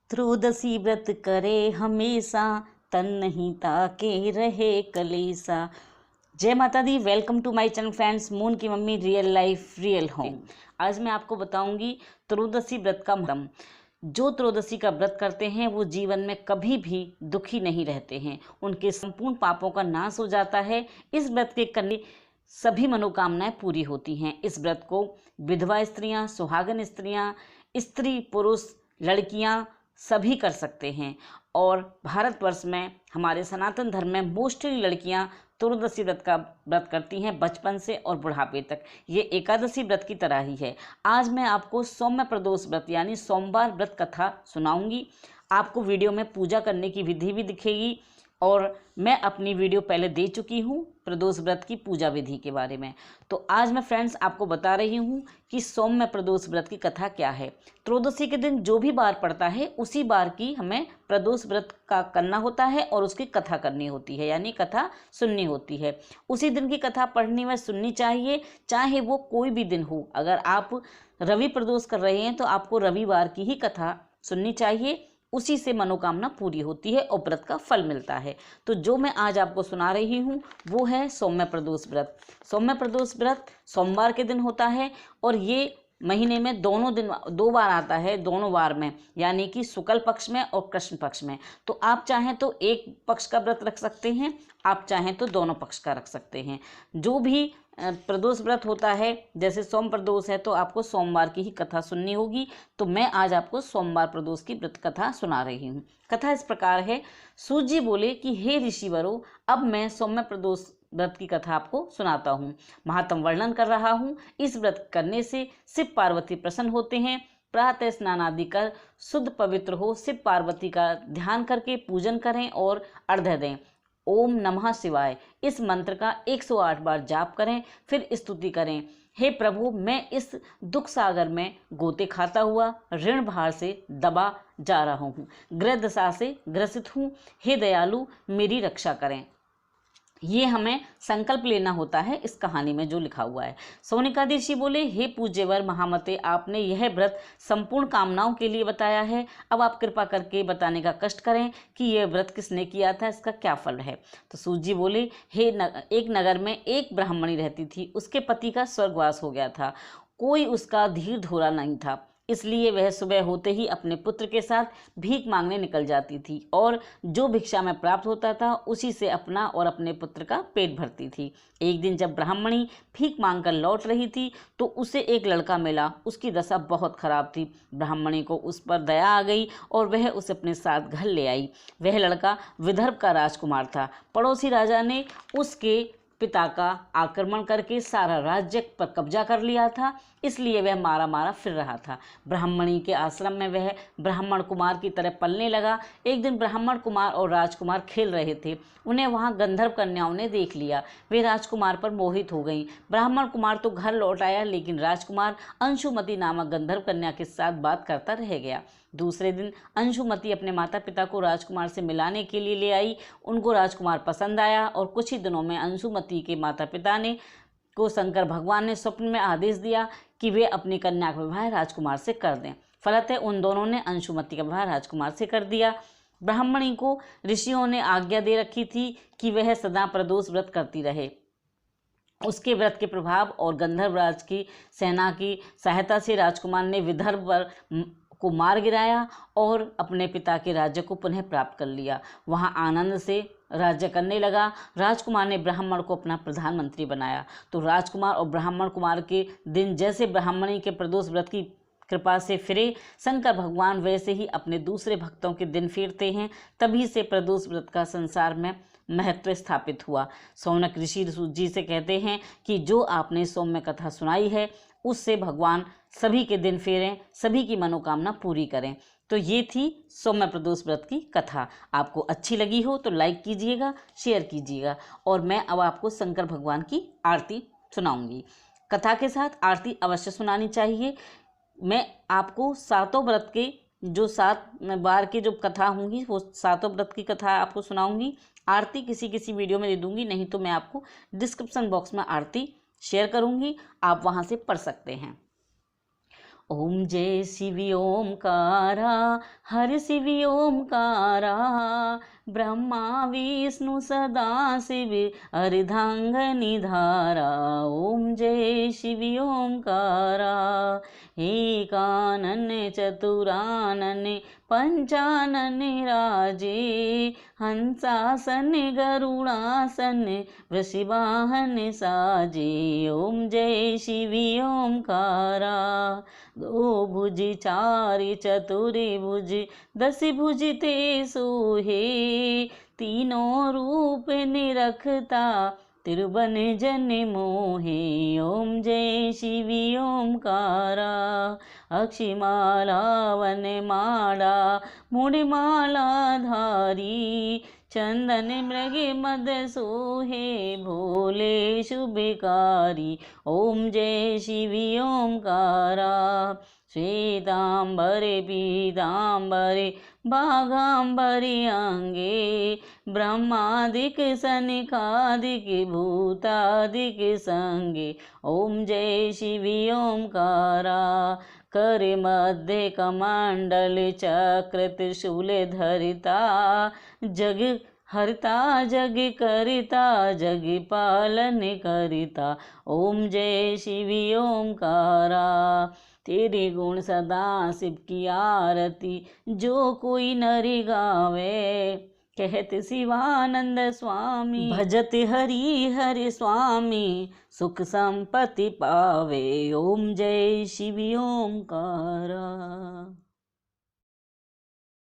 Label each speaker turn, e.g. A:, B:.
A: त्रयोदशी व्रत करे हमेशा, तन नहीं ताके रहे कलेसा। जय माता दी। Welcome to my channel friends, moon की मम्मी रियल लाइफ रियल होम। आज मैं आपको बताऊंगी त्रयोदशी व्रत का महत्व। जो त्रयोदशी का व्रत करते हैं वो जीवन में कभी भी दुखी नहीं रहते हैं, उनके संपूर्ण पापों का नाश हो जाता है। इस व्रत के करने सभी मनोकामनाएं पूरी होती हैं। इस व्रत को विधवा स्त्रियां, सुहागन स्त्रियां, स्त्री पुरुष, लड़कियां सभी कर सकते हैं। और भारतवर्ष में हमारे सनातन धर्म में मोस्टली लड़कियां त्रयोदशी व्रत का व्रत करती हैं बचपन से और बुढ़ापे तक। ये एकादशी व्रत की तरह ही है। आज मैं आपको सौम्य प्रदोष व्रत यानी सोमवार व्रत कथा सुनाऊंगी। आपको वीडियो में पूजा करने की विधि भी दिखेगी और मैं अपनी वीडियो पहले दे चुकी हूँ प्रदोष व्रत की पूजा विधि के बारे में। तो आज मैं फ्रेंड्स आपको बता रही हूँ कि सौम्य प्रदोष व्रत की कथा क्या है। त्रयोदशी के दिन जो भी बार पड़ता है उसी बार की हमें प्रदोष व्रत का करना होता है और उसकी कथा करनी होती है, यानी कथा सुननी होती है। उसी दिन की कथा पढ़नी व सुननी चाहिए, चाहे वो कोई भी दिन हो। अगर आप रवि प्रदोष कर रहे हैं तो आपको रविवार की ही कथा सुननी चाहिए, उसी से मनोकामना पूरी होती है और व्रत का फल मिलता है। तो जो मैं आज आपको सुना रही हूँ वो है सौम्य प्रदोष व्रत। सौम्य प्रदोष व्रत सोमवार के दिन होता है और ये महीने में दोनों दिन 2 बार आता है, दोनों बार में, यानी कि शुक्ल पक्ष में और कृष्ण पक्ष में। तो आप चाहें तो एक पक्ष का व्रत रख सकते हैं, आप चाहें तो दोनों पक्ष का रख सकते हैं। जो भी प्रदोष व्रत होता है, जैसे सोम प्रदोष है तो आपको सोमवार की ही कथा सुननी होगी। तो मैं आज आपको सोमवार प्रदोष की व्रत कथा सुना रही हूँ। कथा इस प्रकार है। सूत जी बोले कि हे ऋषिवरों, अब मैं सौम्य प्रदोष व्रत की कथा आपको सुनाता हूँ, महात्म वर्णन कर रहा हूँ। इस व्रत करने से शिव पार्वती प्रसन्न होते हैं। प्रातः स्नान आदि कर शुद्ध पवित्र हो शिव पार्वती का ध्यान करके पूजन करें और अर्घ्य दें। ओम नमः शिवाय इस मंत्र का 108 बार जाप करें, फिर स्तुति करें। हे प्रभु, मैं इस दुख सागर में गोते खाता हुआ ऋण भार से दबा जा रहा हूँ, ग्रह दशा से ग्रसित हूँ। हे दयालु, मेरी रक्षा करें। ये हमें संकल्प लेना होता है इस कहानी में जो लिखा हुआ है। सोनिका ऋषि बोले, हे पूज्यवर महामते, आपने यह व्रत संपूर्ण कामनाओं के लिए बताया है। अब आप कृपा करके बताने का कष्ट करें कि यह व्रत किसने किया था, इसका क्या फल है। तो सूत जी बोले, एक नगर में एक ब्राह्मणी रहती थी। उसके पति का स्वर्गवास हो गया था। कोई उसका धीर धोरा नहीं था, इसलिए वह सुबह होते ही अपने पुत्र के साथ भीख मांगने निकल जाती थी और जो भिक्षा में प्राप्त होता था उसी से अपना और अपने पुत्र का पेट भरती थी। एक दिन जब ब्राह्मणी भीख मांगकर लौट रही थी तो उसे एक लड़का मिला। उसकी दशा बहुत खराब थी। ब्राह्मणी को उस पर दया आ गई और वह उसे अपने साथ घर ले आई। वह लड़का विदर्भ का राजकुमार था। पड़ोसी राजा ने उसके पिता का आक्रमण करके सारा राज्य पर कब्जा कर लिया था, इसलिए वह मारा मारा फिर रहा था। ब्राह्मणी के आश्रम में वह ब्राह्मण कुमार की तरह पलने लगा। एक दिन ब्राह्मण कुमार और राजकुमार खेल रहे थे। उन्हें वहां गंधर्व कन्याओं ने देख लिया। वे राजकुमार पर मोहित हो गईं। ब्राह्मण कुमार तो घर लौट आया, लेकिन राजकुमार अंशुमति नामक गंधर्व कन्या के साथ बात करता रह गया। दूसरे दिन अंशुमति अपने माता पिता को राजकुमार से मिलाने के लिए ले आई। उनको राजकुमार पसंद आया और कुछ ही दिनों में अंशुमति के माता पिता को शंकर भगवान ने स्वप्न में आदेश दिया कि वे अपनी कन्या का विवाह राजकुमार से कर दें। फलतः उन दोनों ने अंशुमति का विवाह राजकुमार से कर दिया। ब्राह्मणी को ऋषियों ने आज्ञा दे रखी थी कि वह सदा प्रदोष व्रत करती रहे। उसके व्रत के प्रभाव और गंधर्वराज की सेना की सहायता से राजकुमार ने विदर्भ को मार गिराया और अपने पिता के राज्य को पुनः प्राप्त कर लिया। वहां आनंद से राज्य करने लगा। राजकुमार ने ब्राह्मण को अपना प्रधानमंत्री बनाया। तो राजकुमार और ब्राह्मण कुमार के दिन जैसे ब्राह्मणी के प्रदोष व्रत की कृपा से फिरे, शंकर भगवान वैसे ही अपने दूसरे भक्तों के दिन फिरते हैं। तभी से प्रदोष व्रत का संसार में महत्व स्थापित हुआ। सौनक ऋषि सूत जी से कहते हैं कि जो आपने सौम्य कथा सुनाई है उससे भगवान सभी के दिन फेरें, सभी की मनोकामना पूरी करें। तो ये थी सौम्य प्रदोष व्रत की कथा। आपको अच्छी लगी हो तो लाइक कीजिएगा, शेयर कीजिएगा। और मैं अब आपको शंकर भगवान की आरती सुनाऊंगी। कथा के साथ आरती अवश्य सुनानी चाहिए। मैं आपको सातों व्रत के जो 7 बार की जो कथा होंगी वो सातों व्रत की कथा आपको सुनाऊंगी। आरती किसी वीडियो में दे दूंगी, नहीं तो मैं आपको डिस्क्रिप्शन बॉक्स में आरती शेयर करूंगी, आप वहां से पढ़ सकते हैं। ओम जय शिव ओमकारा, हर शिव ओमकारा, ब्रह्मा विष्णु सदा शिव अर्धांगनी धारा। ओम जय शिव ओमकारा, एकानन चतुरानन पंचानन राजे, हंसासन गरुड़ासन वृषवाहन साजे। ओम जय शिव ओमकारा, दो भुज चार चतुर भुज दस भुज ते सोहे, तीनों रूप निरखता तिरुवन जन मोहे। ओम जय शिव ओमकारा, अक्षिमाला वनमाला मुड़माला धारी, चंदन मृग मद सोहे भोले शुभकारी। ओम जय शिव ओमकारा, श्वेतांबर पीतांबर बाघांबरी अंगे, ब्रह्मादिक सनकादिक भूतादिक संगे। ओम जय शिव ओमकारा, कर मध्य कमंडल चक्र त्रिशूल धरिता, जग हरता जग करता जग पालन करता। ओम जय शिव ओमकारा, तेरे गुण सदा शिव की आरती जो कोई नर गावे, कहत शिवानंद स्वामी भजत हरि हरि स्वामी, सुख संपत्ति पावे। ओम जय शिव ओमकारा।